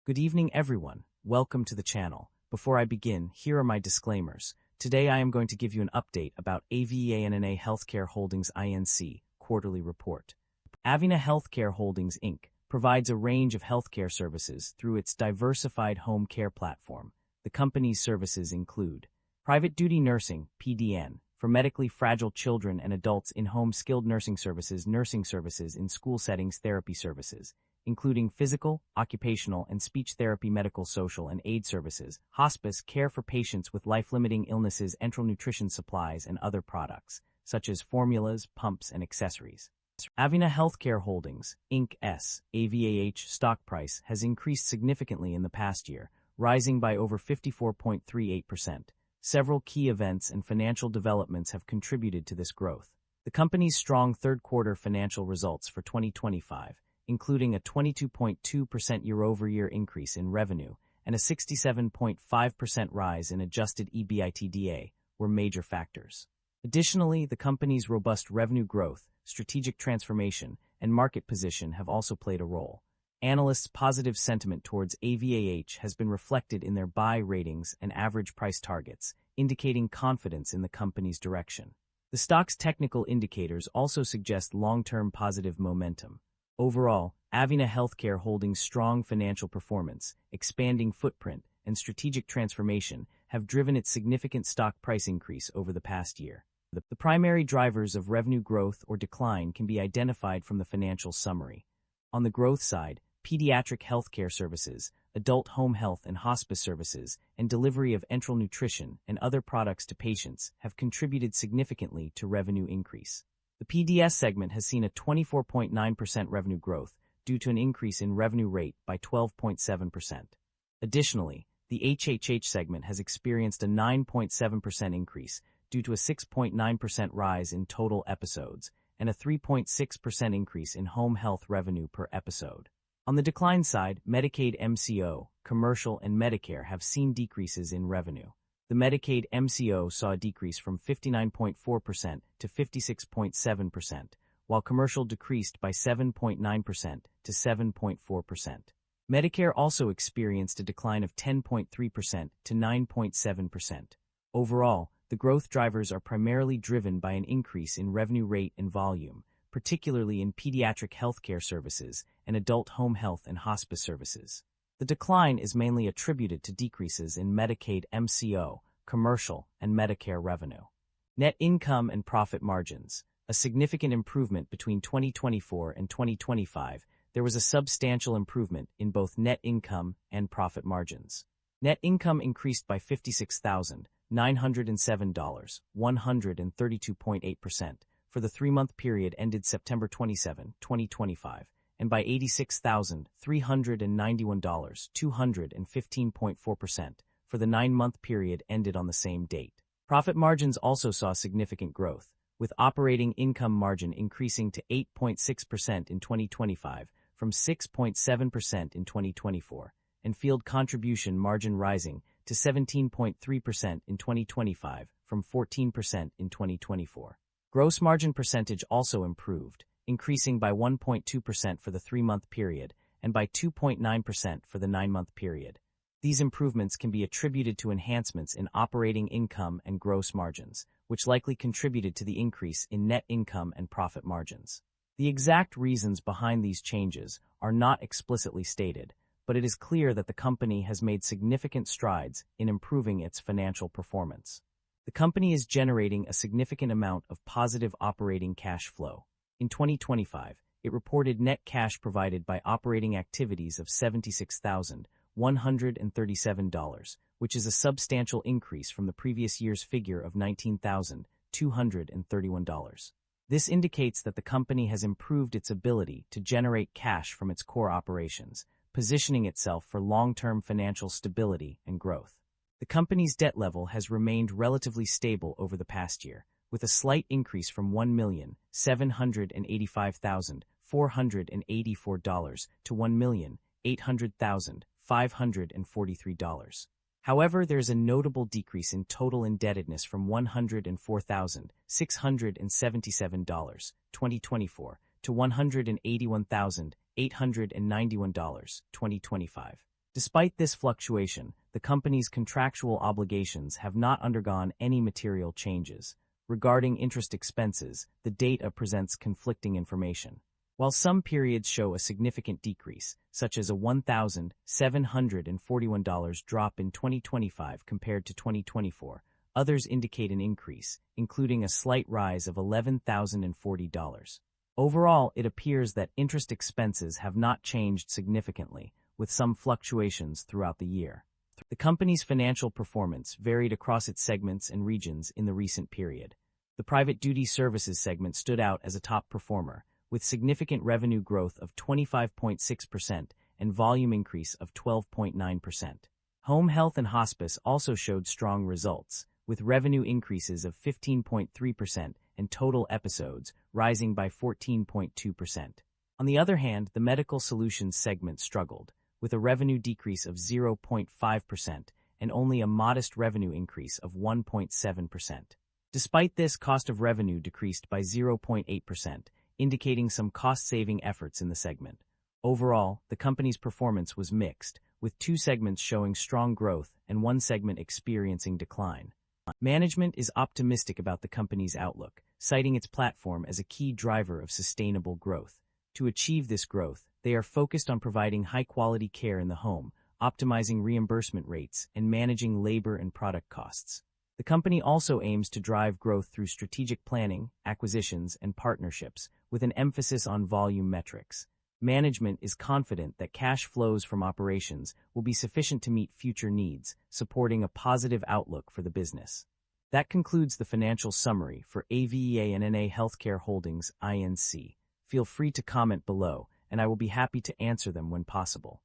Good evening, everyone. Welcome to the channel. Before I begin, here are my disclaimers. Today I am going to give you an update about AVEANNA Healthcare Holdings INC quarterly report. AVEANNA Healthcare Holdings Inc. provides a range of healthcare services through its diversified home care platform. The company's services include private duty nursing, PDN, for medically fragile children and adults in-home skilled nursing services in school settings, therapy services, including physical, occupational, and speech therapy, medical, social, and aid services, hospice, care for patients with life-limiting illnesses, enteral nutrition supplies, and other products, such as formulas, pumps, and accessories. AVEANNA Healthcare Holdings, Inc.'s AVAH stock price has increased significantly in the past year, rising by over 54.38%. Several key events and financial developments have contributed to this growth. The company's strong third-quarter financial results for 2025, including a 22.2% year-over-year increase in revenue and a 67.5% rise in adjusted EBITDA, were major factors. Additionally, the company's robust revenue growth, strategic transformation, and market position have also played a role. Analysts' positive sentiment towards AVAH has been reflected in their buy ratings and average price targets, indicating confidence in the company's direction. The stock's technical indicators also suggest long-term positive momentum. Overall, AVEANNA Healthcare Holdings' strong financial performance, expanding footprint, and strategic transformation have driven its significant stock price increase over the past year. The primary drivers of revenue growth or decline can be identified from the financial summary. On the growth side, pediatric healthcare services, adult home health and hospice services, and delivery of enteral nutrition and other products to patients have contributed significantly to revenue increase. The PDS segment has seen a 24.9% revenue growth due to an increase in revenue rate by 12.7%. Additionally, the HHH segment has experienced a 9.7% increase due to a 6.9% rise in total episodes and a 3.6% increase in home health revenue per episode. On the decline side, Medicaid MCO, commercial, and Medicare have seen decreases in revenue. The Medicaid MCO saw a decrease from 59.4% to 56.7%, while commercial decreased by 7.9% to 7.4%. Medicare also experienced a decline of 10.3% to 9.7%. Overall, the growth drivers are primarily driven by an increase in revenue rate and volume, particularly in pediatric healthcare services and adult home health and hospice services. The decline is mainly attributed to decreases in Medicaid MCO, commercial, and Medicare revenue. Net income and profit margins. A significant improvement between 2024 and 2025, there was a substantial improvement in both net income and profit margins. Net income increased by $56,907, 132.8%, for the three-month period ended September 27, 2025, and by $86,391, 215.4%, for the 9-month period ended on the same date. Profit margins also saw significant growth, with operating income margin increasing to 8.6% in 2025 from 6.7% in 2024, and field contribution margin rising to 17.3% in 2025 from 14% in 2024. Gross margin percentage also improved, increasing by 1.2% for the 3-month period and by 2.9% for the 9-month period. These improvements can be attributed to enhancements in operating income and gross margins, which likely contributed to the increase in net income and profit margins. The exact reasons behind these changes are not explicitly stated, but it is clear that the company has made significant strides in improving its financial performance. The company is generating a significant amount of positive operating cash flow. In 2025, it reported net cash provided by operating activities of $76,137, which is a substantial increase from the previous year's figure of $19,231. This indicates that the company has improved its ability to generate cash from its core operations, positioning itself for long-term financial stability and growth. The company's debt level has remained relatively stable over the past year, with a slight increase from $1,785,484 to $1,800,543. However, there is a notable decrease in total indebtedness from $104,677, 2024, to $181,891, 2025. Despite this fluctuation, the company's contractual obligations have not undergone any material changes. Regarding interest expenses, the data presents conflicting information. While some periods show a significant decrease, such as a $1,741 drop in 2025 compared to 2024, others indicate an increase, including a slight rise of $11,040. Overall, it appears that interest expenses have not changed significantly, with some fluctuations throughout the year. The company's financial performance varied across its segments and regions in the recent period. The private duty services segment stood out as a top performer, with significant revenue growth of 25.6% and volume increase of 12.9%. Home health and hospice also showed strong results, with revenue increases of 15.3% and total episodes rising by 14.2%. On the other hand, the medical solutions segment struggled, with a revenue decrease of 0.5% and only a modest revenue increase of 1.7%. Despite this, cost of revenue decreased by 0.8%, indicating some cost-saving efforts in the segment. Overall, the company's performance was mixed, with two segments showing strong growth and one segment experiencing decline. Management is optimistic about the company's outlook, citing its platform as a key driver of sustainable growth. To achieve this growth, they are focused on providing high-quality care in the home, optimizing reimbursement rates, and managing labor and product costs. The company also aims to drive growth through strategic planning, acquisitions, and partnerships, with an emphasis on volume metrics. Management is confident that cash flows from operations will be sufficient to meet future needs, supporting a positive outlook for the business. That concludes the financial summary for AVEANNA Healthcare Holdings INC. Feel free to comment below, and I will be happy to answer them when possible.